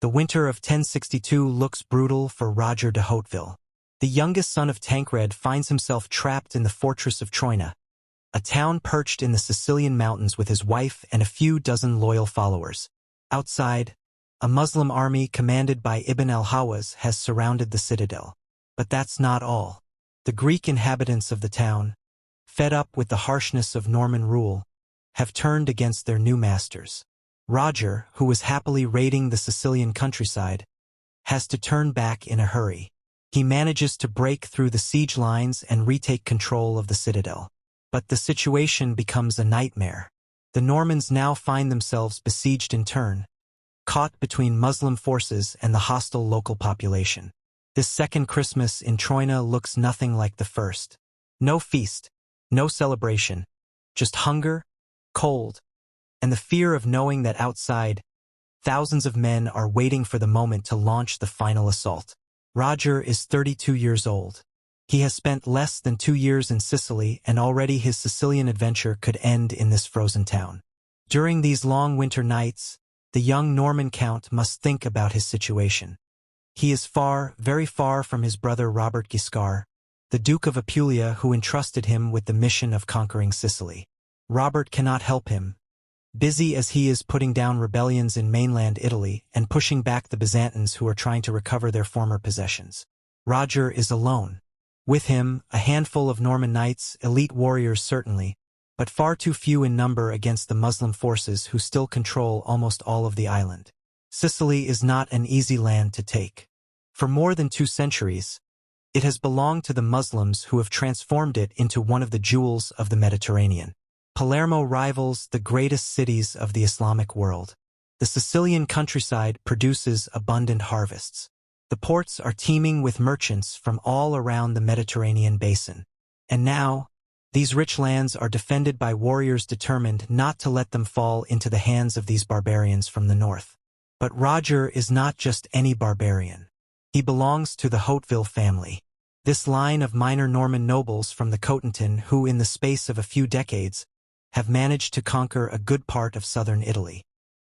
The winter of 1062 looks brutal for Roger de Hauteville. The youngest son of Tancred finds himself trapped in the fortress of Troina, a town perched in the Sicilian mountains with his wife and a few dozen loyal followers. Outside, a Muslim army commanded by Ibn al-Hawaz has surrounded the citadel. But that's not all. The Greek inhabitants of the town, fed up with the harshness of Norman rule, have turned against their new masters. Roger, who was happily raiding the Sicilian countryside, has to turn back in a hurry. He manages to break through the siege lines and retake control of the citadel. But the situation becomes a nightmare. The Normans now find themselves besieged in turn, caught between Muslim forces and the hostile local population. This second Christmas in Troina looks nothing like the first. No feast, no celebration, just hunger, cold, and the fear of knowing that outside, thousands of men are waiting for the moment to launch the final assault. Roger is 32 years old. He has spent less than 2 years in Sicily, and already his Sicilian adventure could end in this frozen town. During these long winter nights, the young Norman count must think about his situation. He is far, very far from his brother Robert Guiscard, the Duke of Apulia, who entrusted him with the mission of conquering Sicily. Robert cannot help him, busy as he is putting down rebellions in mainland Italy and pushing back the Byzantines who are trying to recover their former possessions. Roger is alone. With him, a handful of Norman knights, elite warriors certainly, but far too few in number against the Muslim forces who still control almost all of the island. Sicily is not an easy land to take. For more than 2 centuries, it has belonged to the Muslims who have transformed it into one of the jewels of the Mediterranean. Palermo rivals the greatest cities of the Islamic world. The Sicilian countryside produces abundant harvests. The ports are teeming with merchants from all around the Mediterranean basin. And now, these rich lands are defended by warriors determined not to let them fall into the hands of these barbarians from the north. But Roger is not just any barbarian. He belongs to the Hauteville family. This line of minor Norman nobles from the Cotentin who, in the space of a few decades, have managed to conquer a good part of southern Italy.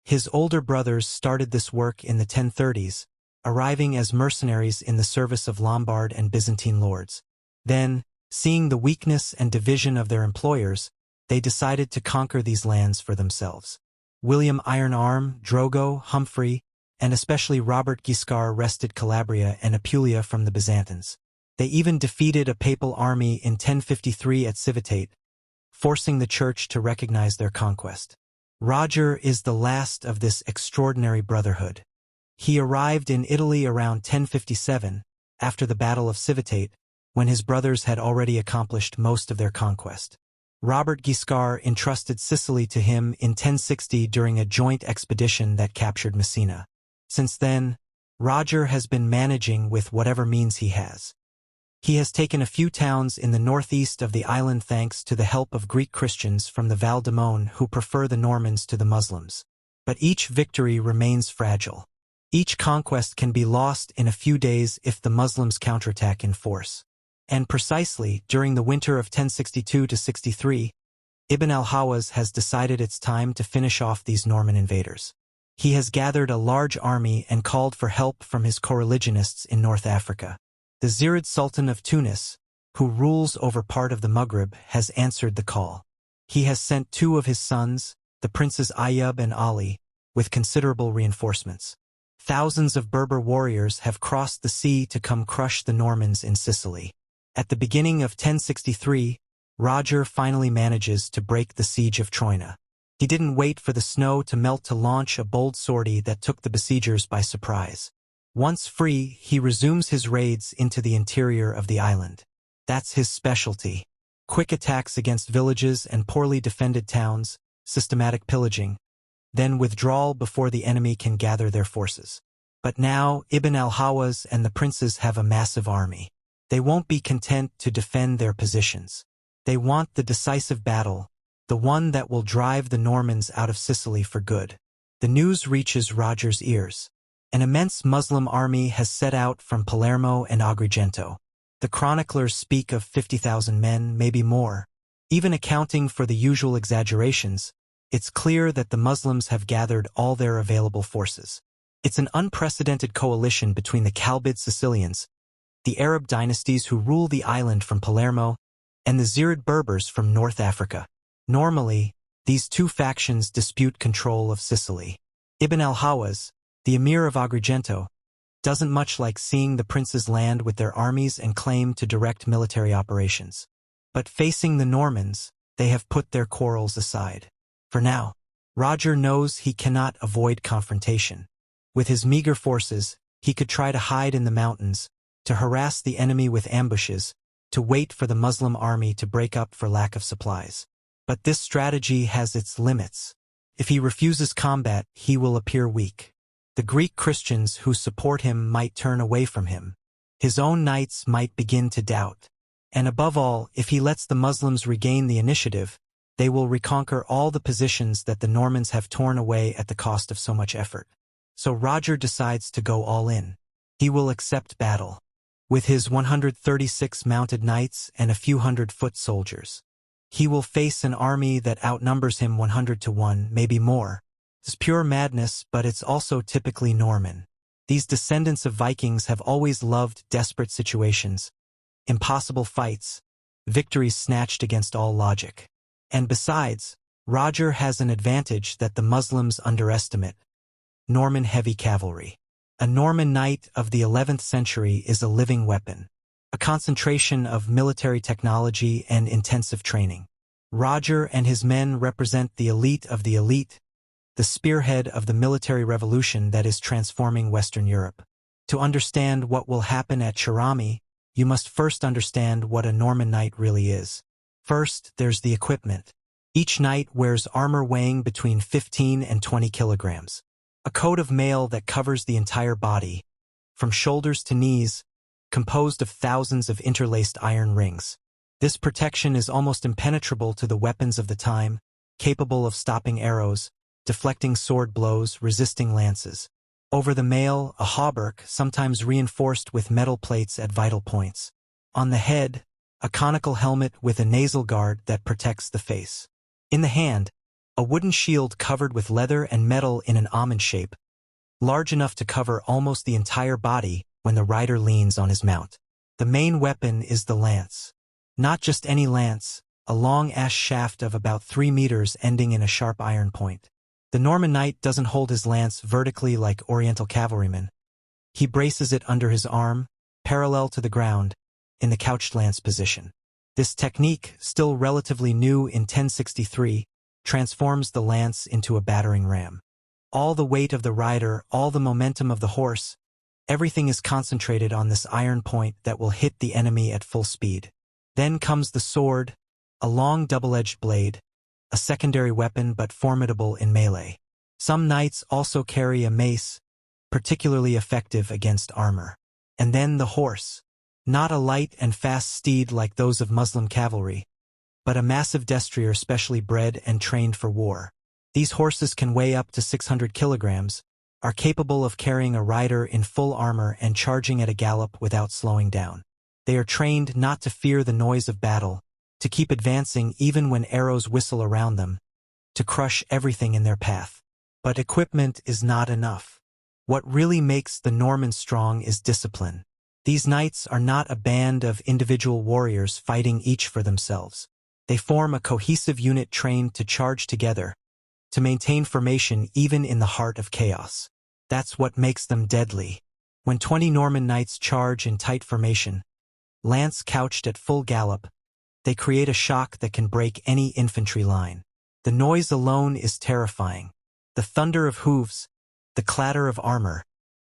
His older brothers started this work in the 1030s, arriving as mercenaries in the service of Lombard and Byzantine lords. Then, seeing the weakness and division of their employers, they decided to conquer these lands for themselves. William Iron Arm, Drogo, Humphrey, and especially Robert Guiscard wrested Calabria and Apulia from the Byzantines. They even defeated a papal army in 1053 at Civitate, forcing the church to recognize their conquest. Roger is the last of this extraordinary brotherhood. He arrived in Italy around 1057, after the Battle of Civitate, when his brothers had already accomplished most of their conquest. Robert Guiscard entrusted Sicily to him in 1060 during a joint expedition that captured Messina. Since then, Roger has been managing with whatever means he has. He has taken a few towns in the northeast of the island thanks to the help of Greek Christians from the Val d'Amone who prefer the Normans to the Muslims. But each victory remains fragile. Each conquest can be lost in a few days if the Muslims counterattack in force. And precisely during the winter of 1062-63, Ibn al-Hawaz has decided it's time to finish off these Norman invaders. He has gathered a large army and called for help from his co-religionists in North Africa. The Zirid Sultan of Tunis, who rules over part of the Maghreb, has answered the call. He has sent 2 of his sons, the princes Ayyub and Ali, with considerable reinforcements. Thousands of Berber warriors have crossed the sea to come crush the Normans in Sicily. At the beginning of 1063, Roger finally manages to break the siege of Troina. He didn't wait for the snow to melt to launch a bold sortie that took the besiegers by surprise. Once free, he resumes his raids into the interior of the island. That's his specialty. Quick attacks against villages and poorly defended towns, systematic pillaging, then withdrawal before the enemy can gather their forces. But now, Ibn al-Hawaz and the princes have a massive army. They won't be content to defend their positions. They want the decisive battle, the one that will drive the Normans out of Sicily for good. The news reaches Roger's ears. An immense Muslim army has set out from Palermo and Agrigento. The chroniclers speak of 50,000 men, maybe more. Even accounting for the usual exaggerations, it's clear that the Muslims have gathered all their available forces. It's an unprecedented coalition between the Kalbid Sicilians, the Arab dynasties who rule the island from Palermo, and the Zirid Berbers from North Africa. Normally, these two factions dispute control of Sicily. Ibn al-Hawaz, the emir of Agrigento, doesn't much like seeing the princes land with their armies and claim to direct military operations. But facing the Normans, they have put their quarrels aside. For now, Roger knows he cannot avoid confrontation. With his meager forces, he could try to hide in the mountains, to harass the enemy with ambushes, to wait for the Muslim army to break up for lack of supplies. But this strategy has its limits. If he refuses combat, he will appear weak. The Greek Christians who support him might turn away from him. His own knights might begin to doubt. And above all, if he lets the Muslims regain the initiative, they will reconquer all the positions that the Normans have torn away at the cost of so much effort. So Roger decides to go all in. He will accept battle. With his 136 mounted knights and a few hundred foot soldiers, he will face an army that outnumbers him 100 to 1, maybe more. It's pure madness, but it's also typically Norman. These descendants of Vikings have always loved desperate situations, impossible fights, victories snatched against all logic. And besides, Roger has an advantage that the Muslims underestimate: Norman heavy cavalry. A Norman knight of the 11th century is a living weapon, a concentration of military technology and intensive training. Roger and his men represent the elite of the elite, the spearhead of the military revolution that is transforming Western Europe. To understand what will happen at Cerami, you must first understand what a Norman knight really is. First, there's the equipment. Each knight wears armor weighing between 15 and 20 kilograms. A coat of mail that covers the entire body, from shoulders to knees, composed of thousands of interlaced iron rings. This protection is almost impenetrable to the weapons of the time, capable of stopping arrows, deflecting sword blows, resisting lances. Over the mail, a hauberk, sometimes reinforced with metal plates at vital points. On the head, a conical helmet with a nasal guard that protects the face. In the hand, a wooden shield covered with leather and metal in an almond shape, large enough to cover almost the entire body when the rider leans on his mount. The main weapon is the lance. Not just any lance, a long ash shaft of about 3 meters ending in a sharp iron point. The Norman knight doesn't hold his lance vertically like Oriental cavalrymen. He braces it under his arm, parallel to the ground, in the couched lance position. This technique, still relatively new in 1063, transforms the lance into a battering ram. All the weight of the rider, all the momentum of the horse, everything is concentrated on this iron point that will hit the enemy at full speed. Then comes the sword, a long double-edged blade, a secondary weapon but formidable in melee. Some knights also carry a mace, particularly effective against armor. And then the horse, not a light and fast steed like those of Muslim cavalry, but a massive destrier specially bred and trained for war. These horses can weigh up to 600 kilograms, are capable of carrying a rider in full armor and charging at a gallop without slowing down. They are trained not to fear the noise of battle, to keep advancing even when arrows whistle around them, to crush everything in their path. But equipment is not enough. What really makes the Normans strong is discipline. These knights are not a band of individual warriors fighting each for themselves. They form a cohesive unit trained to charge together, to maintain formation even in the heart of chaos. That's what makes them deadly. When 20 Norman knights charge in tight formation, lance couched at full gallop, they create a shock that can break any infantry line. The noise alone is terrifying. The thunder of hooves, the clatter of armor,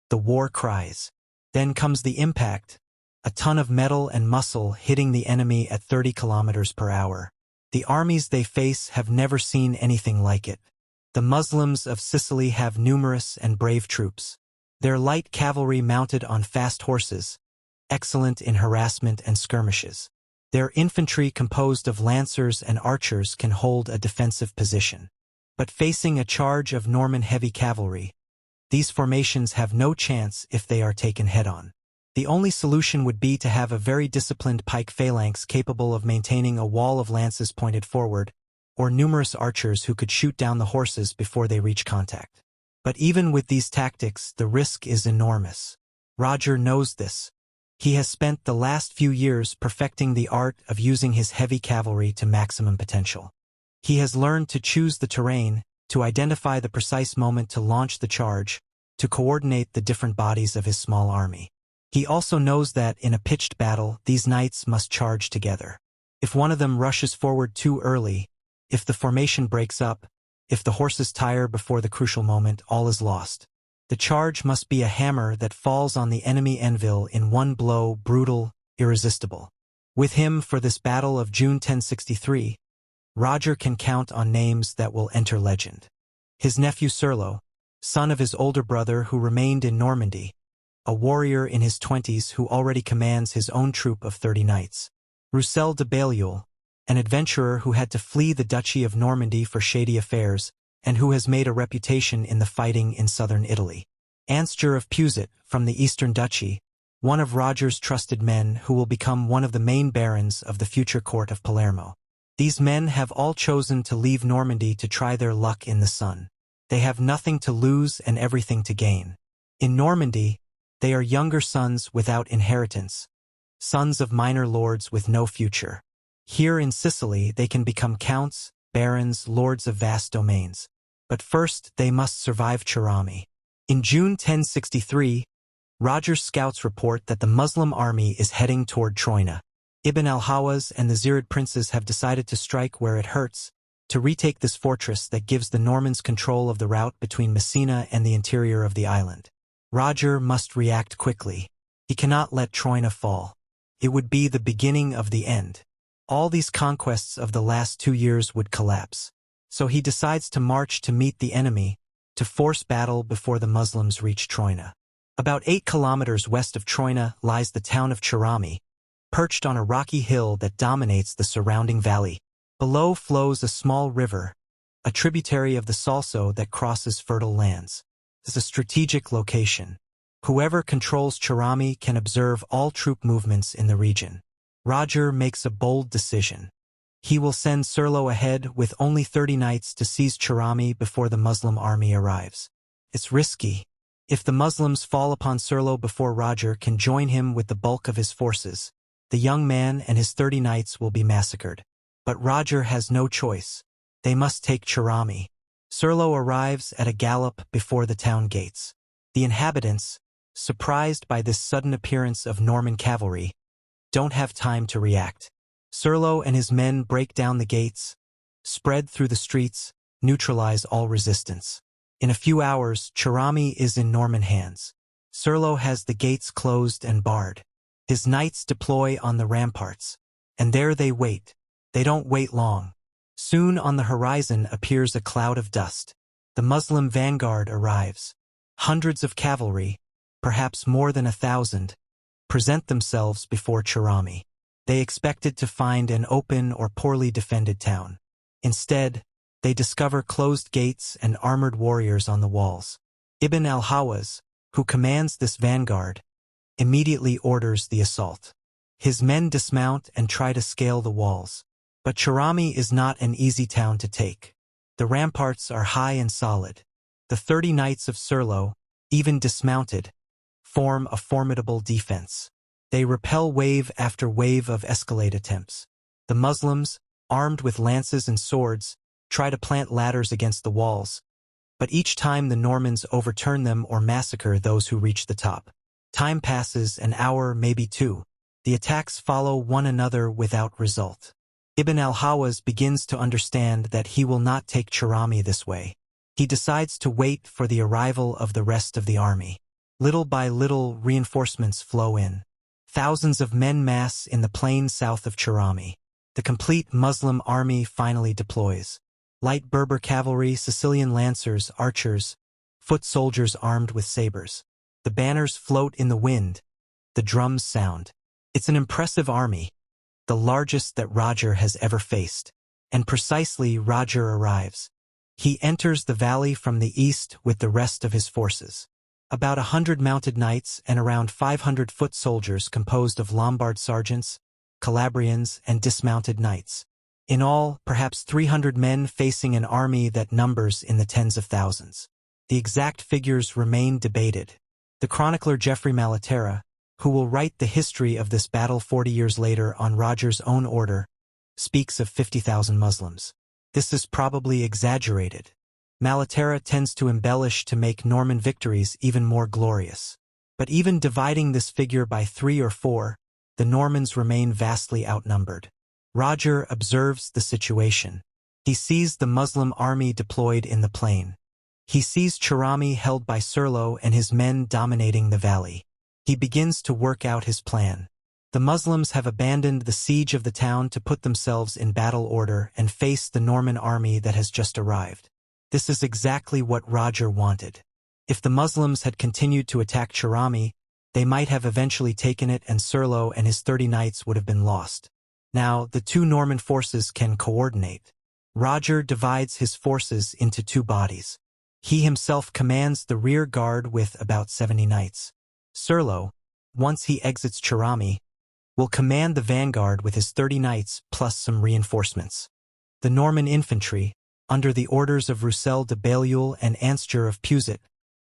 the war cries. Then comes the impact, a ton of metal and muscle hitting the enemy at 30 kilometers per hour. The armies they face have never seen anything like it. The Muslims of Sicily have numerous and brave troops. Their light cavalry mounted on fast horses, excellent in harassment and skirmishes. Their infantry composed of lancers and archers can hold a defensive position. But facing a charge of Norman heavy cavalry, these formations have no chance if they are taken head-on. The only solution would be to have a very disciplined pike phalanx capable of maintaining a wall of lances pointed forward, or numerous archers who could shoot down the horses before they reach contact. But even with these tactics, the risk is enormous. Roger knows this. He has spent the last few years perfecting the art of using his heavy cavalry to maximum potential. He has learned to choose the terrain, to identify the precise moment to launch the charge, to coordinate the different bodies of his small army. He also knows that, in a pitched battle, these knights must charge together. If one of them rushes forward too early, if the formation breaks up, if the horses tire before the crucial moment, all is lost. The charge must be a hammer that falls on the enemy anvil in one blow, brutal, irresistible. With him for this battle of June 1063, Roger can count on names that will enter legend. His nephew Serlo, son of his older brother who remained in Normandy, a warrior in his 20s who already commands his own troop of 30 knights. Roussel de Balliol, an adventurer who had to flee the Duchy of Normandy for shady affairs, and who has made a reputation in the fighting in southern Italy. Ansgar of Puset, from the Eastern Duchy, one of Roger's trusted men who will become one of the main barons of the future court of Palermo. These men have all chosen to leave Normandy to try their luck in the sun. They have nothing to lose and everything to gain. In Normandy, they are younger sons without inheritance, sons of minor lords with no future. Here in Sicily, they can become counts, barons, lords of vast domains. But first, they must survive Cerami. In June 1063, Roger's scouts report that the Muslim army is heading toward Troina. Ibn al-Hawaz and the Zirid princes have decided to strike where it hurts, to retake this fortress that gives the Normans control of the route between Messina and the interior of the island. Roger must react quickly. He cannot let Troina fall. It would be the beginning of the end. All these conquests of the last 2 years would collapse. So he decides to march to meet the enemy, to force battle before the Muslims reach Troina. About 8 kilometers west of Troina lies the town of Cerami, perched on a rocky hill that dominates the surrounding valley. Below flows a small river, a tributary of the Salso that crosses fertile lands. It's a strategic location. Whoever controls Cerami can observe all troop movements in the region. Roger makes a bold decision. He will send Serlo ahead with only 30 knights to seize Cerami before the Muslim army arrives. It's risky. If the Muslims fall upon Serlo before Roger can join him with the bulk of his forces, the young man and his 30 knights will be massacred. But Roger has no choice. They must take Cerami. Serlo arrives at a gallop before the town gates. The inhabitants, surprised by this sudden appearance of Norman cavalry, don't have time to react. Serlo and his men break down the gates, spread through the streets, neutralize all resistance. In a few hours, Cerami is in Norman hands. Serlo has the gates closed and barred. His knights deploy on the ramparts, and there they wait. They don't wait long. Soon on the horizon appears a cloud of dust. The Muslim vanguard arrives. Hundreds of cavalry, perhaps more than 1,000, present themselves before Cerami. They expected to find an open or poorly defended town. Instead, they discover closed gates and armored warriors on the walls. Ibn al-Hawaz, who commands this vanguard, immediately orders the assault. His men dismount and try to scale the walls. But Cerami is not an easy town to take. The ramparts are high and solid. The 30 knights of Serlo, even dismounted, form a formidable defense. They repel wave after wave of escalade attempts. The Muslims, armed with lances and swords, try to plant ladders against the walls, but each time the Normans overturn them or massacre those who reach the top. Time passes, an hour, maybe 2. The attacks follow one another without result. Ibn al-Hawaz begins to understand that he will not take Cerami this way. He decides to wait for the arrival of the rest of the army. Little by little, reinforcements flow in. Thousands of men mass in the plain south of Cerami. The complete Muslim army finally deploys. Light Berber cavalry, Sicilian lancers, archers, foot soldiers armed with sabers. The banners float in the wind. The drums sound. It's an impressive army, the largest that Roger has ever faced. And precisely Roger arrives. He enters the valley from the east with the rest of his forces. About 100 mounted knights and around 500 foot soldiers composed of Lombard sergeants, Calabrians, and dismounted knights. In all, perhaps 300 men facing an army that numbers in the tens of thousands. The exact figures remain debated. The chronicler Geoffrey Malaterra, who will write the history of this battle 40 years later on Roger's own order, speaks of 50,000 Muslims. This is probably exaggerated. Malaterra tends to embellish to make Norman victories even more glorious. But even dividing this figure by 3 or 4, the Normans remain vastly outnumbered. Roger observes the situation. He sees the Muslim army deployed in the plain. He sees Cerami held by Serlo and his men dominating the valley. He begins to work out his plan. The Muslims have abandoned the siege of the town to put themselves in battle order and face the Norman army that has just arrived. This is exactly what Roger wanted. If the Muslims had continued to attack Cerami, they might have eventually taken it and Serlo and his 30 knights would have been lost. Now, the two Norman forces can coordinate. Roger divides his forces into 2 bodies. He himself commands the rear guard with about 70 knights. Serlo, once he exits Cerami, will command the vanguard with his 30 knights plus some reinforcements. The Norman infantry, under the orders of Roussel de Balliol and Anstur of Puset,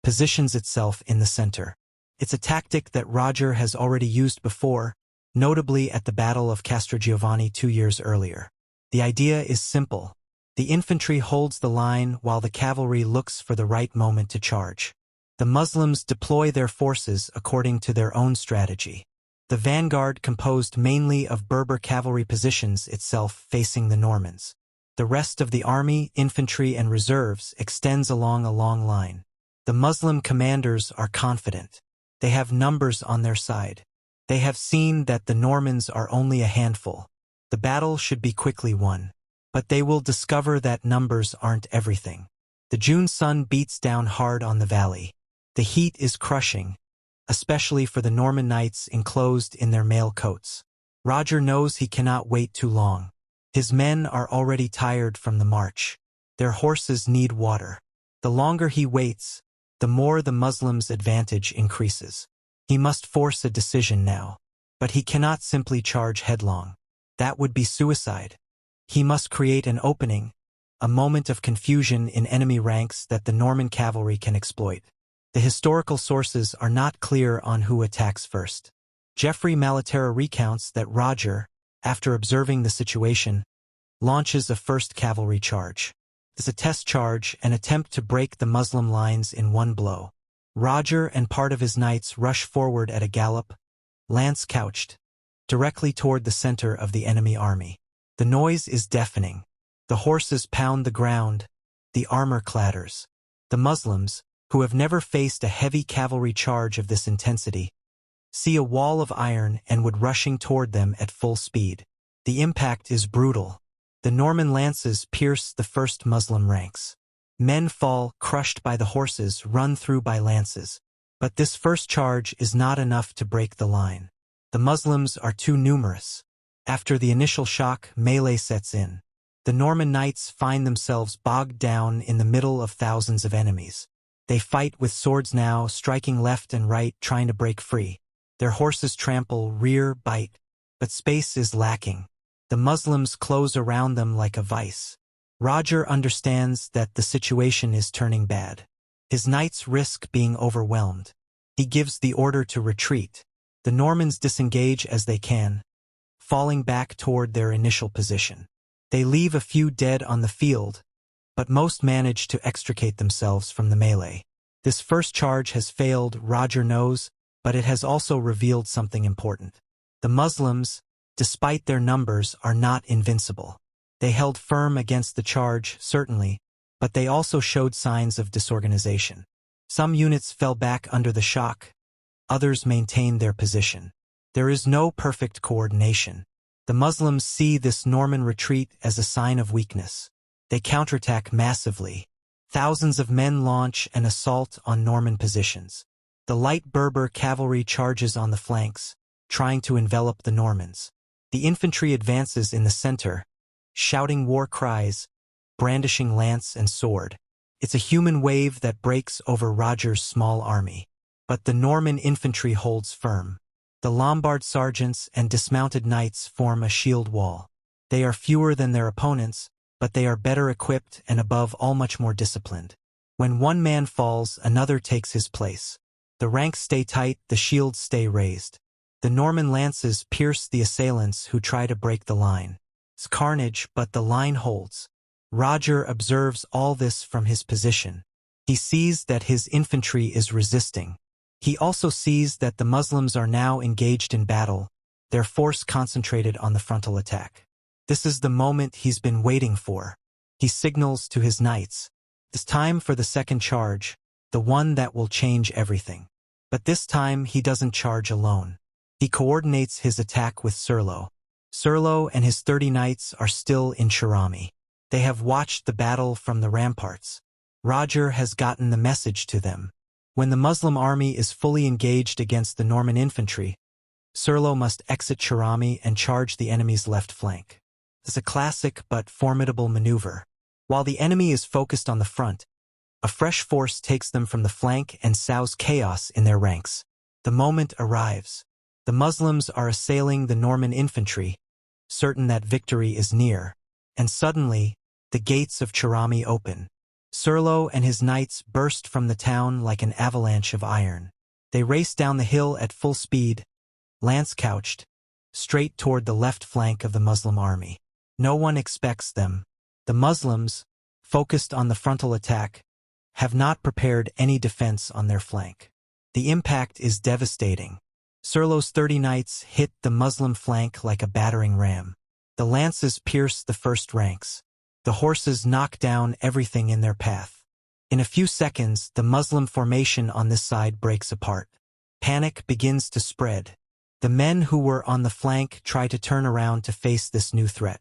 positions itself in the center. It's a tactic that Roger has already used before, notably at the Battle of Castrogiovanni 2 years earlier. The idea is simple. The infantry holds the line while the cavalry looks for the right moment to charge. The Muslims deploy their forces according to their own strategy. The vanguard, composed mainly of Berber cavalry, positions itself facing the Normans. The rest of the army, infantry, and reserves extends along a long line. The Muslim commanders are confident. They have numbers on their side. They have seen that the Normans are only a handful. The battle should be quickly won. But they will discover that numbers aren't everything. The June sun beats down hard on the valley. The heat is crushing, especially for the Norman knights enclosed in their mail coats. Roger knows he cannot wait too long. His men are already tired from the march. Their horses need water. The longer he waits, the more the Muslims' advantage increases. He must force a decision now. But he cannot simply charge headlong. That would be suicide. He must create an opening, a moment of confusion in enemy ranks that the Norman cavalry can exploit. The historical sources are not clear on who attacks first. Geoffrey Malaterra recounts that Roger, after observing the situation, launches a first cavalry charge. It's a test charge, an attempt to break the Muslim lines in one blow. Roger and part of his knights rush forward at a gallop, lance couched, directly toward the center of the enemy army. The noise is deafening. The horses pound the ground. The armor clatters. The Muslims, who have never faced a heavy cavalry charge of this intensity, see a wall of iron and would rushing toward them at full speed. The impact is brutal. The Norman lances pierce the first Muslim ranks. Men fall, crushed by the horses, run through by lances. But this first charge is not enough to break the line. The Muslims are too numerous. After the initial shock, melee sets in. The Norman knights find themselves bogged down in the middle of thousands of enemies. They fight with swords now, striking left and right, trying to break free. Their horses trample, rear, bite. But space is lacking. The Muslims close around them like a vice. Roger understands that the situation is turning bad. His knights risk being overwhelmed. He gives the order to retreat. The Normans disengage as they can, falling back toward their initial position. They leave a few dead on the field, but most manage to extricate themselves from the melee. This first charge has failed, Roger knows, but it has also revealed something important. The Muslims, despite their numbers, are not invincible. They held firm against the charge, certainly, but they also showed signs of disorganization. Some units fell back under the shock. Others maintained their position. There is no perfect coordination. The Muslims see this Norman retreat as a sign of weakness. They counterattack massively. Thousands of men launch an assault on Norman positions. The light Berber cavalry charges on the flanks, trying to envelop the Normans. The infantry advances in the center, shouting war cries, brandishing lance and sword. It's a human wave that breaks over Roger's small army. But the Norman infantry holds firm. The Lombard sergeants and dismounted knights form a shield wall. They are fewer than their opponents, but they are better equipped and above all much more disciplined. When one man falls, another takes his place. The ranks stay tight, the shields stay raised. The Norman lances pierce the assailants who try to break the line. It's carnage, but the line holds. Roger observes all this from his position. He sees that his infantry is resisting. He also sees that the Muslims are now engaged in battle, their force concentrated on the frontal attack. This is the moment he's been waiting for. He signals to his knights. It's time for the second charge, the one that will change everything. But this time he doesn't charge alone. He coordinates his attack with Serlo. Serlo and his 30 knights are still in Cerami. They have watched the battle from the ramparts. Roger has gotten the message to them. When the Muslim army is fully engaged against the Norman infantry, Serlo must exit Cerami and charge the enemy's left flank. It's a classic but formidable maneuver. While the enemy is focused on the front, a fresh force takes them from the flank and sows chaos in their ranks. The moment arrives. The Muslims are assailing the Norman infantry, certain that victory is near. And suddenly, the gates of Cerami open. Serlo and his knights burst from the town like an avalanche of iron. They race down the hill at full speed, lance-couched, straight toward the left flank of the Muslim army. No one expects them. The Muslims, focused on the frontal attack, have not prepared any defense on their flank. The impact is devastating. Serlo's 30 knights hit the Muslim flank like a battering ram. The lances pierce the first ranks. The horses knock down everything in their path. In a few seconds, the Muslim formation on this side breaks apart. Panic begins to spread. The men who were on the flank try to turn around to face this new threat.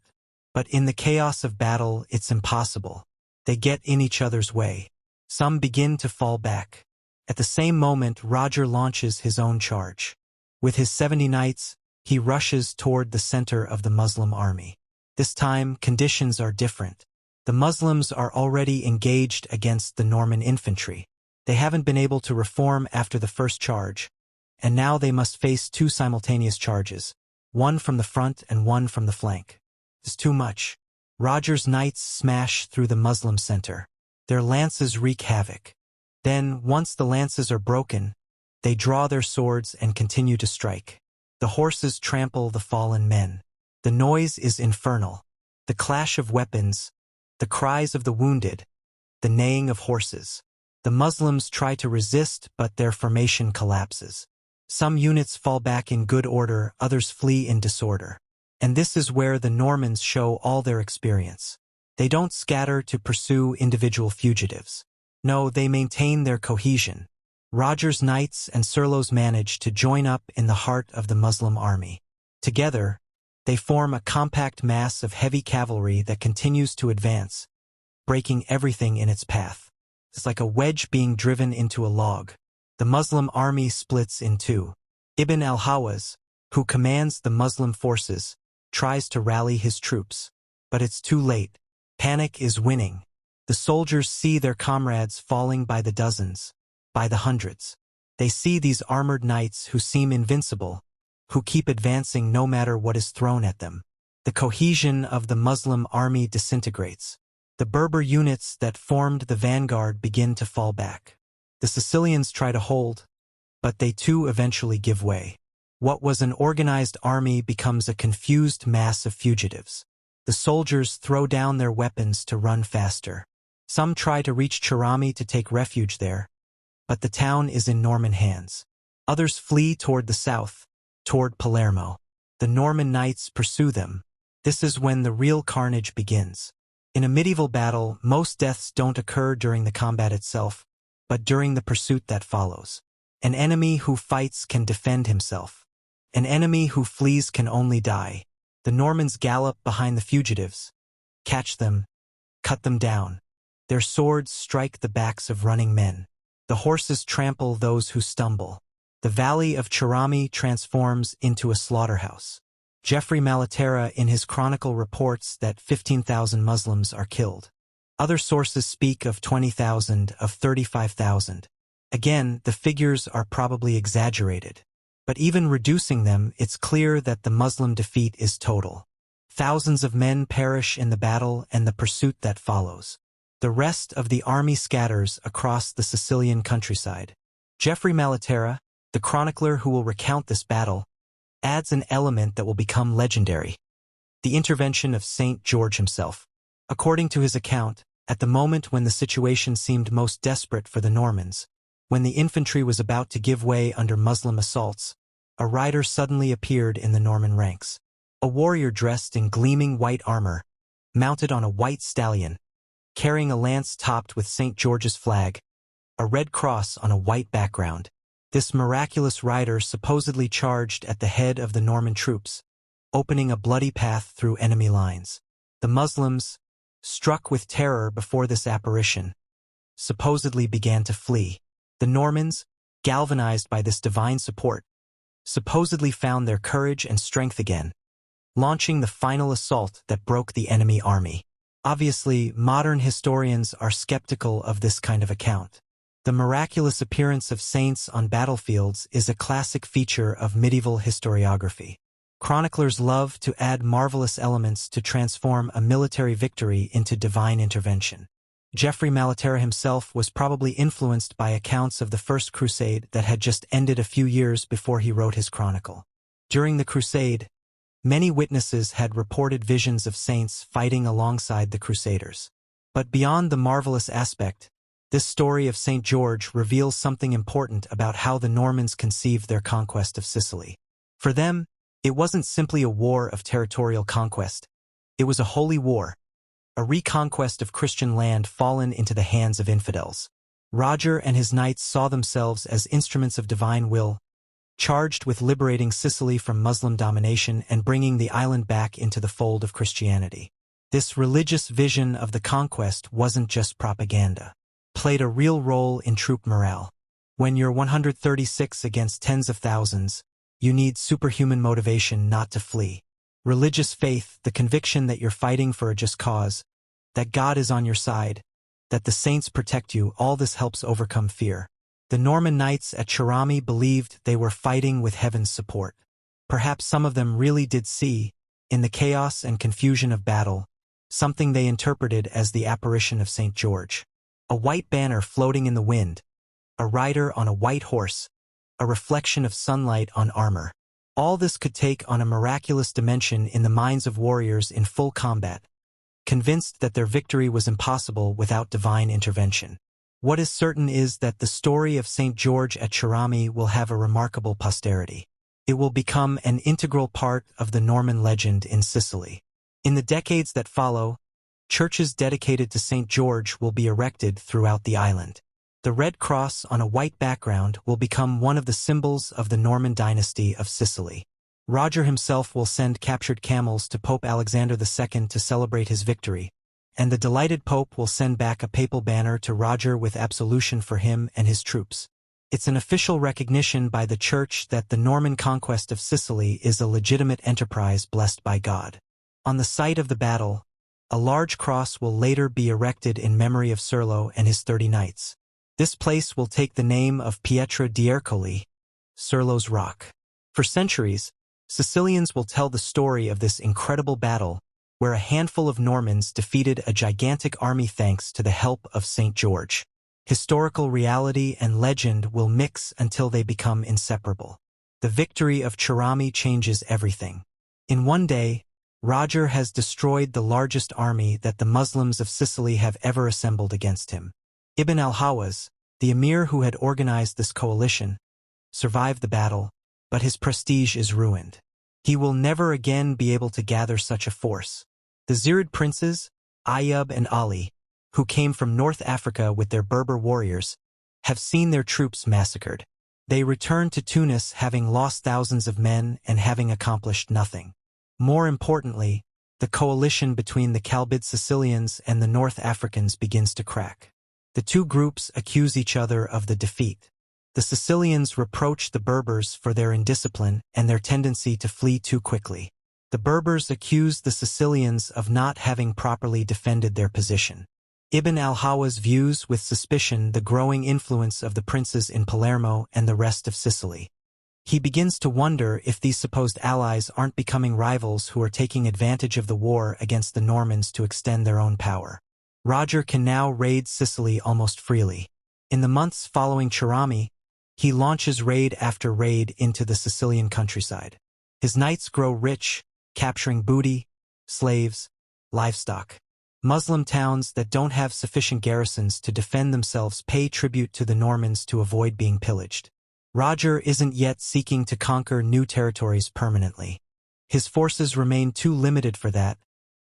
But in the chaos of battle, it's impossible. They get in each other's way. Some begin to fall back. At the same moment, Roger launches his own charge. With his 70 knights, he rushes toward the center of the Muslim army. This time, conditions are different. The Muslims are already engaged against the Norman infantry. They haven't been able to reform after the first charge, and now they must face two simultaneous charges, one from the front and one from the flank. It's too much. Roger's knights smash through the Muslim center. Their lances wreak havoc. Then, once the lances are broken, they draw their swords and continue to strike. The horses trample the fallen men. The noise is infernal. The clash of weapons, the cries of the wounded, the neighing of horses. The Muslims try to resist, but their formation collapses. Some units fall back in good order, others flee in disorder. And this is where the Normans show all their experience. They don't scatter to pursue individual fugitives. No, they maintain their cohesion. Roger's knights and Serlo's manage to join up in the heart of the Muslim army. Together, they form a compact mass of heavy cavalry that continues to advance, breaking everything in its path. It's like a wedge being driven into a log. The Muslim army splits in two. Ibn al-Hawaz, who commands the Muslim forces, tries to rally his troops. But it's too late. Panic is winning. The soldiers see their comrades falling by the dozens, by the hundreds. They see these armored knights who seem invincible, who keep advancing no matter what is thrown at them. The cohesion of the Muslim army disintegrates. The Berber units that formed the vanguard begin to fall back. The Sicilians try to hold, but they too eventually give way. What was an organized army becomes a confused mass of fugitives. The soldiers throw down their weapons to run faster. Some try to reach Cerami to take refuge there, but the town is in Norman hands. Others flee toward the south, toward Palermo. The Norman knights pursue them. This is when the real carnage begins. In a medieval battle, most deaths don't occur during the combat itself, but during the pursuit that follows. An enemy who fights can defend himself. An enemy who flees can only die. The Normans gallop behind the fugitives, catch them, cut them down. Their swords strike the backs of running men. The horses trample those who stumble. The valley of Cerami transforms into a slaughterhouse. Geoffrey Malaterra in his chronicle reports that 15,000 Muslims are killed. Other sources speak of 20,000, of 35,000. Again, the figures are probably exaggerated. But even reducing them, it's clear that the Muslim defeat is total. Thousands of men perish in the battle and the pursuit that follows. The rest of the army scatters across the Sicilian countryside. Geoffrey Malaterra, the chronicler who will recount this battle, adds an element that will become legendary: the intervention of St. George himself. According to his account, at the moment when the situation seemed most desperate for the Normans, when the infantry was about to give way under Muslim assaults, a rider suddenly appeared in the Norman ranks. A warrior dressed in gleaming white armor, mounted on a white stallion, carrying a lance topped with St. George's flag, a red cross on a white background. This miraculous rider supposedly charged at the head of the Norman troops, opening a bloody path through enemy lines. The Muslims, struck with terror before this apparition, supposedly began to flee. The Normans, galvanized by this divine support, supposedly found their courage and strength again, launching the final assault that broke the enemy army. Obviously, modern historians are skeptical of this kind of account. The miraculous appearance of saints on battlefields is a classic feature of medieval historiography. Chroniclers love to add marvelous elements to transform a military victory into divine intervention. Geoffrey Malaterra himself was probably influenced by accounts of the First Crusade that had just ended a few years before he wrote his chronicle. During the Crusade, many witnesses had reported visions of saints fighting alongside the Crusaders. But beyond the marvelous aspect, this story of St. George reveals something important about how the Normans conceived their conquest of Sicily. For them, it wasn't simply a war of territorial conquest. It was a holy war, a reconquest of Christian land fallen into the hands of infidels. Roger and his knights saw themselves as instruments of divine will, charged with liberating Sicily from Muslim domination and bringing the island back into the fold of Christianity. This religious vision of the conquest wasn't just propaganda. It played a real role in troop morale. When you're 136 against tens of thousands, you need superhuman motivation not to flee. Religious faith, the conviction that you're fighting for a just cause, that God is on your side, that the saints protect you, all this helps overcome fear. The Norman knights at Cerami believed they were fighting with heaven's support. Perhaps some of them really did see, in the chaos and confusion of battle, something they interpreted as the apparition of St. George. A white banner floating in the wind, a rider on a white horse, a reflection of sunlight on armor. All this could take on a miraculous dimension in the minds of warriors in full combat, convinced that their victory was impossible without divine intervention. What is certain is that the story of St. George at Cerami will have a remarkable posterity. It will become an integral part of the Norman legend in Sicily. In the decades that follow, churches dedicated to St. George will be erected throughout the island. The red cross on a white background will become one of the symbols of the Norman dynasty of Sicily. Roger himself will send captured camels to Pope Alexander II to celebrate his victory, and the delighted Pope will send back a papal banner to Roger with absolution for him and his troops. It's an official recognition by the Church that the Norman conquest of Sicily is a legitimate enterprise blessed by God. On the site of the battle, a large cross will later be erected in memory of Serlo and his 30 knights. This place will take the name of Pietra di Ercole, Serlo's rock. For centuries, Sicilians will tell the story of this incredible battle where a handful of Normans defeated a gigantic army thanks to the help of St. George. Historical reality and legend will mix until they become inseparable. The victory of Cerami changes everything. In one day, Roger has destroyed the largest army that the Muslims of Sicily have ever assembled against him. Ibn al-Hawaz, the emir who had organized this coalition, survived the battle, but his prestige is ruined. He will never again be able to gather such a force. The Zirid princes, Ayyub and Ali, who came from North Africa with their Berber warriors, have seen their troops massacred. They returned to Tunis having lost thousands of men and having accomplished nothing. More importantly, the coalition between the Calbid Sicilians and the North Africans begins to crack. The two groups accuse each other of the defeat. The Sicilians reproach the Berbers for their indiscipline and their tendency to flee too quickly. The Berbers accuse the Sicilians of not having properly defended their position. Ibn al-Hawaz views with suspicion the growing influence of the princes in Palermo and the rest of Sicily. He begins to wonder if these supposed allies aren't becoming rivals who are taking advantage of the war against the Normans to extend their own power. Roger can now raid Sicily almost freely. In the months following Cerami, he launches raid after raid into the Sicilian countryside. His knights grow rich, capturing booty, slaves, livestock. Muslim towns that don't have sufficient garrisons to defend themselves pay tribute to the Normans to avoid being pillaged. Roger isn't yet seeking to conquer new territories permanently. His forces remain too limited for that,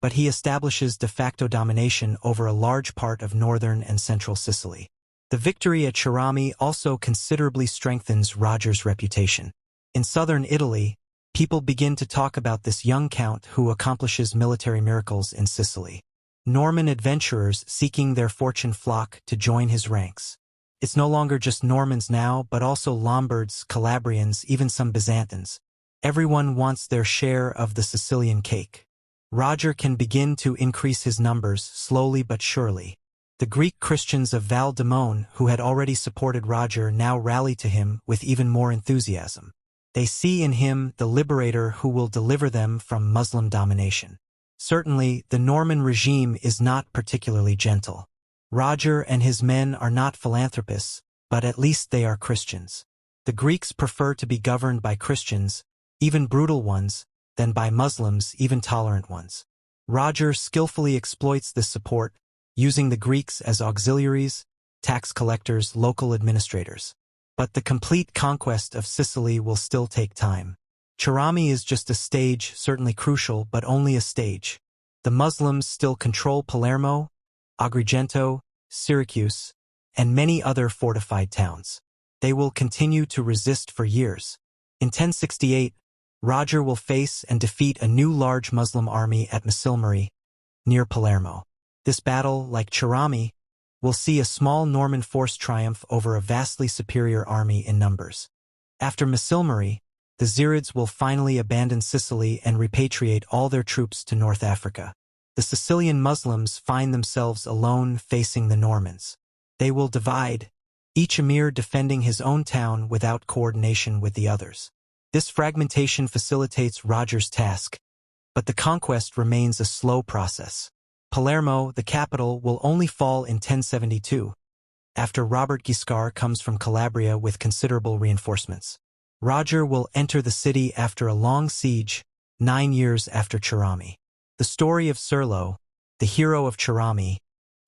but he establishes de facto domination over a large part of northern and central Sicily. The victory at Cerami also considerably strengthens Roger's reputation. In southern Italy, people begin to talk about this young count who accomplishes military miracles in Sicily. Norman adventurers seeking their fortune flock to join his ranks. It's no longer just Normans now, but also Lombards, Calabrians, even some Byzantines. Everyone wants their share of the Sicilian cake. Roger can begin to increase his numbers slowly but surely. The Greek Christians of Val d'Amone, who had already supported Roger, now rally to him with even more enthusiasm. They see in him the liberator who will deliver them from Muslim domination. Certainly, the Norman regime is not particularly gentle. Roger and his men are not philanthropists, but at least they are Christians. The Greeks prefer to be governed by Christians, even brutal ones, than by Muslims, even tolerant ones. Roger skillfully exploits this support, using the Greeks as auxiliaries, tax collectors, local administrators. But the complete conquest of Sicily will still take time. Cerami is just a stage, certainly crucial, but only a stage. The Muslims still control Palermo, Agrigento, Syracuse, and many other fortified towns. They will continue to resist for years. In 1068, Roger will face and defeat a new large Muslim army at Miraculous, near Palermo. This battle, like Cerami, will see a small Norman force triumph over a vastly superior army in numbers. After Miraculous, the Zirids will finally abandon Sicily and repatriate all their troops to North Africa. The Sicilian Muslims find themselves alone facing the Normans. They will divide, each emir defending his own town without coordination with the others. This fragmentation facilitates Roger's task, but the conquest remains a slow process. Palermo, the capital, will only fall in 1072, after Robert Guiscard comes from Calabria with considerable reinforcements. Roger will enter the city after a long siege, 9 years after Cerami. The story of Serlo, the hero of Cerami,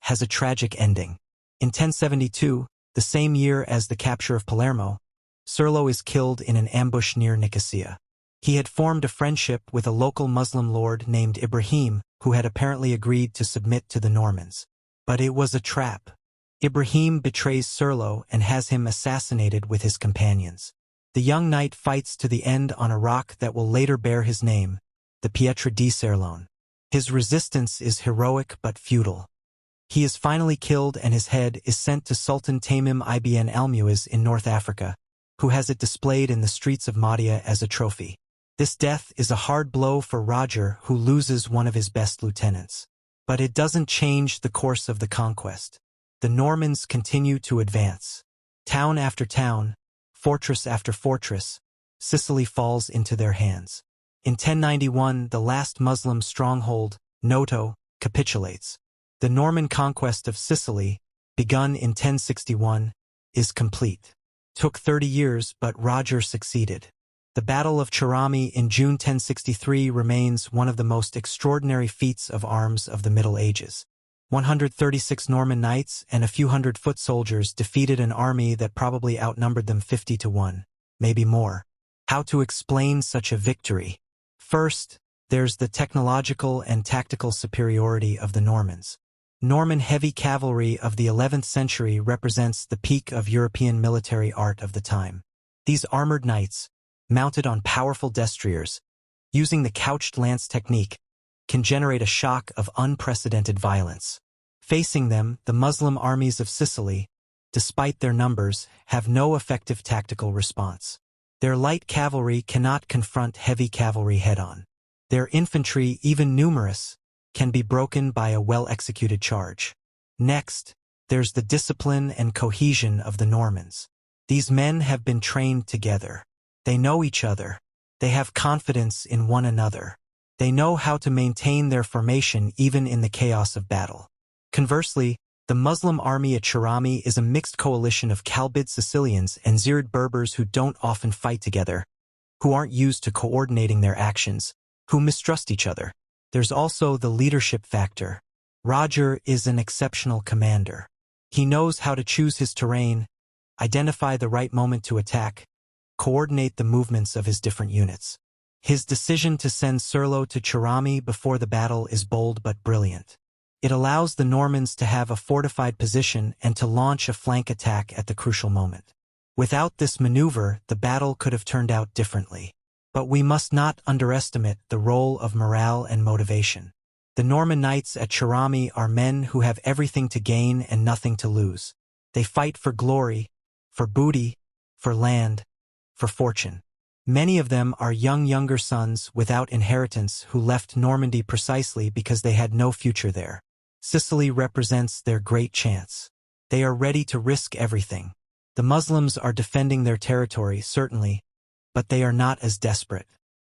has a tragic ending. In 1072, the same year as the capture of Palermo, Serlo is killed in an ambush near Nicosia. He had formed a friendship with a local Muslim lord named Ibrahim, who had apparently agreed to submit to the Normans. But it was a trap. Ibrahim betrays Serlo and has him assassinated with his companions. The young knight fights to the end on a rock that will later bear his name, the Pietra di Serlone. His resistance is heroic but futile. He is finally killed and his head is sent to Sultan Tamim ibn al-Muiz in North Africa, who has it displayed in the streets of Mahdia as a trophy. This death is a hard blow for Roger, who loses one of his best lieutenants. But it doesn't change the course of the conquest. The Normans continue to advance. Town after town, fortress after fortress, Sicily falls into their hands. In 1091, the last Muslim stronghold, Noto, capitulates. The Norman conquest of Sicily, begun in 1061, is complete. Took 30 years, but Roger succeeded. The Battle of Cerami in June 1063 remains one of the most extraordinary feats of arms of the Middle Ages. 136 Norman knights and a few hundred foot soldiers defeated an army that probably outnumbered them 50-1, maybe more. How to explain such a victory? First, there's the technological and tactical superiority of the Normans. Norman heavy cavalry of the 11th century represents the peak of European military art of the time. These armored knights, mounted on powerful destriers, using the couched lance technique, can generate a shock of unprecedented violence. Facing them, the Muslim armies of Sicily, despite their numbers, have no effective tactical response. Their light cavalry cannot confront heavy cavalry head-on. Their infantry, even numerous, can be broken by a well-executed charge. Next, there's the discipline and cohesion of the Normans. These men have been trained together. They know each other. They have confidence in one another. They know how to maintain their formation even in the chaos of battle. Conversely, the Muslim army at Cerami is a mixed coalition of Kalbid Sicilians and Zirid Berbers who don't often fight together, who aren't used to coordinating their actions, who mistrust each other. There's also the leadership factor. Roger is an exceptional commander. He knows how to choose his terrain, identify the right moment to attack, coordinate the movements of his different units. His decision to send Serlo to Cerami before the battle is bold but brilliant. It allows the Normans to have a fortified position and to launch a flank attack at the crucial moment. Without this maneuver, the battle could have turned out differently. But we must not underestimate the role of morale and motivation. The Norman knights at Cerami are men who have everything to gain and nothing to lose. They fight for glory, for booty, for land, for fortune. Many of them are younger sons without inheritance who left Normandy precisely because they had no future there. Sicily represents their great chance. They are ready to risk everything. The Muslims are defending their territory, certainly, but they are not as desperate.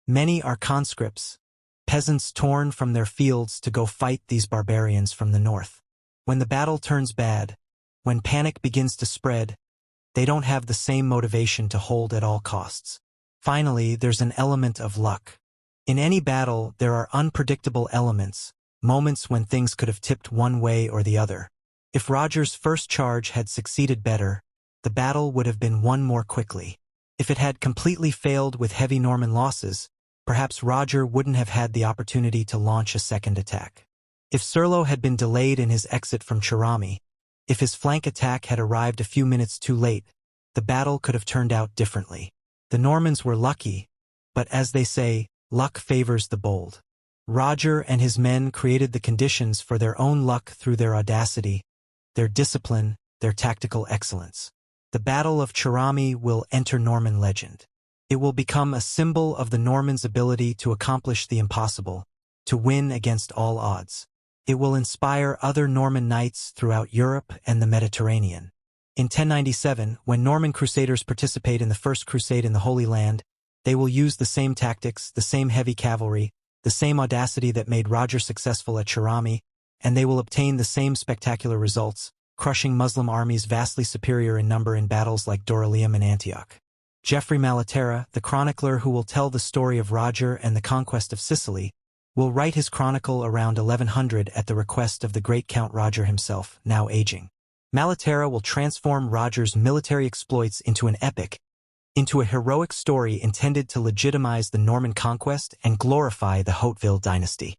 Many are conscripts, peasants torn from their fields to go fight these barbarians from the north. When the battle turns bad, when panic begins to spread, they don't have the same motivation to hold at all costs. Finally, there's an element of luck. In any battle, there are unpredictable elements, moments when things could have tipped one way or the other. If Roger's first charge had succeeded better, the battle would have been won more quickly. If it had completely failed with heavy Norman losses, perhaps Roger wouldn't have had the opportunity to launch a second attack. If Serlo had been delayed in his exit from Cerami, if his flank attack had arrived a few minutes too late, the battle could have turned out differently. The Normans were lucky, but as they say, luck favors the bold. Roger and his men created the conditions for their own luck through their audacity, their discipline, their tactical excellence. The Battle of Cerami will enter Norman legend. It will become a symbol of the Normans' ability to accomplish the impossible, to win against all odds. It will inspire other Norman knights throughout Europe and the Mediterranean. In 1097, when Norman crusaders participate in the First Crusade in the Holy Land, they will use the same tactics, the same heavy cavalry, the same audacity that made Roger successful at Cerami, and they will obtain the same spectacular results, crushing Muslim armies vastly superior in number in battles like Dorylaeum and Antioch. Geoffrey Malaterra, the chronicler who will tell the story of Roger and the conquest of Sicily, will write his chronicle around 1100 at the request of the great Count Roger himself, now aging. Malaterra will transform Roger's military exploits into an epic, into a heroic story intended to legitimize the Norman conquest and glorify the Hauteville dynasty.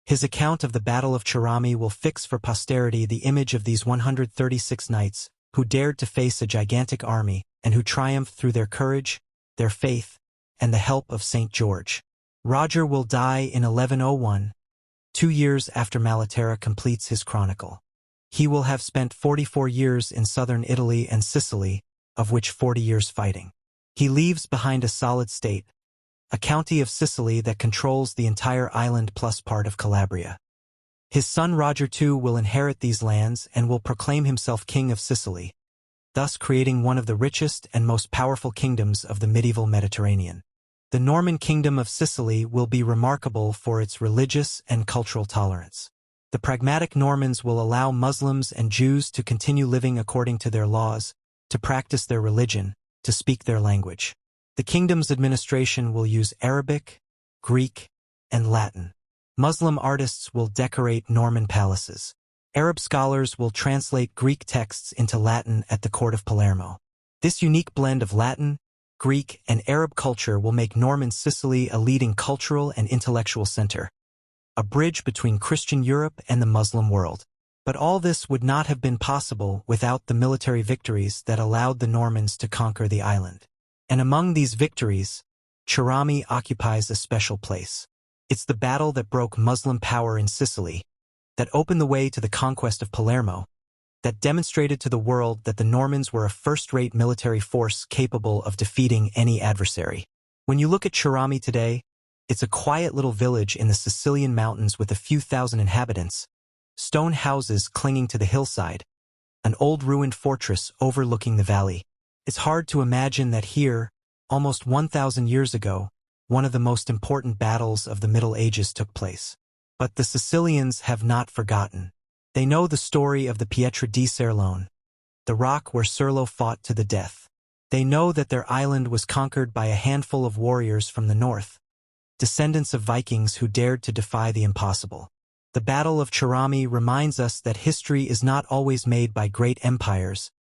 His account of the Battle of Cerami will fix for posterity the image of these 136 knights who dared to face a gigantic army and who triumphed through their courage, their faith, and the help of St. George. Roger will die in 1101, 2 years after Malaterra completes his chronicle. He will have spent 44 years in southern Italy and Sicily, of which 40 years fighting. He leaves behind a solid state, a county of Sicily that controls the entire island plus part of Calabria. His son Roger II will inherit these lands and will proclaim himself King of Sicily, thus creating one of the richest and most powerful kingdoms of the medieval Mediterranean. The Norman kingdom of Sicily will be remarkable for its religious and cultural tolerance. The pragmatic Normans will allow Muslims and Jews to continue living according to their laws, to practice their religion, to speak their language. The kingdom's administration will use Arabic, Greek, and Latin. Muslim artists will decorate Norman palaces. Arab scholars will translate Greek texts into Latin at the court of Palermo. This unique blend of Latin, Greek, and Arab culture will make Norman Sicily a leading cultural and intellectual center, a bridge between Christian Europe and the Muslim world. But all this would not have been possible without the military victories that allowed the Normans to conquer the island. And among these victories, Cerami occupies a special place. It's the battle that broke Muslim power in Sicily, that opened the way to the conquest of Palermo, that demonstrated to the world that the Normans were a first-rate military force capable of defeating any adversary. When you look at Cerami today, it's a quiet little village in the Sicilian mountains with a few thousand inhabitants, stone houses clinging to the hillside, an old ruined fortress overlooking the valley. It's hard to imagine that here, almost 1,000 years ago, one of the most important battles of the Middle Ages took place. But the Sicilians have not forgotten. They know the story of the Pietra di Serlone, the rock where Serlo fought to the death. They know that their island was conquered by a handful of warriors from the north, descendants of Vikings who dared to defy the impossible. The Battle of Cerami reminds us that history is not always made by great empires,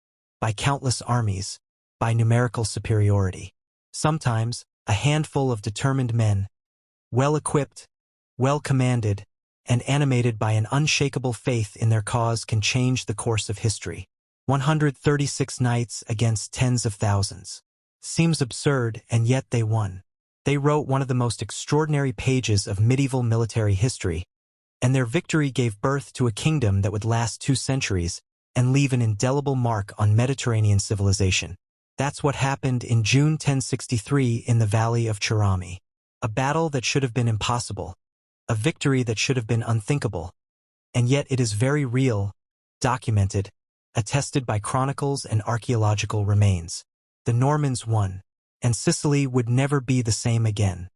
by countless armies, by numerical superiority. Sometimes, a handful of determined men, well-equipped, well-commanded, and animated by an unshakable faith in their cause can change the course of history. 136 knights against tens of thousands. Seems absurd, and yet they won. They wrote one of the most extraordinary pages of medieval military history, and their victory gave birth to a kingdom that would last 2 centuries and leave an indelible mark on Mediterranean civilization. That's what happened in June 1063 in the Valley of Cerami. A battle that should have been impossible, a victory that should have been unthinkable, and yet it is very real, documented, attested by chronicles and archaeological remains. The Normans won, and Sicily would never be the same again.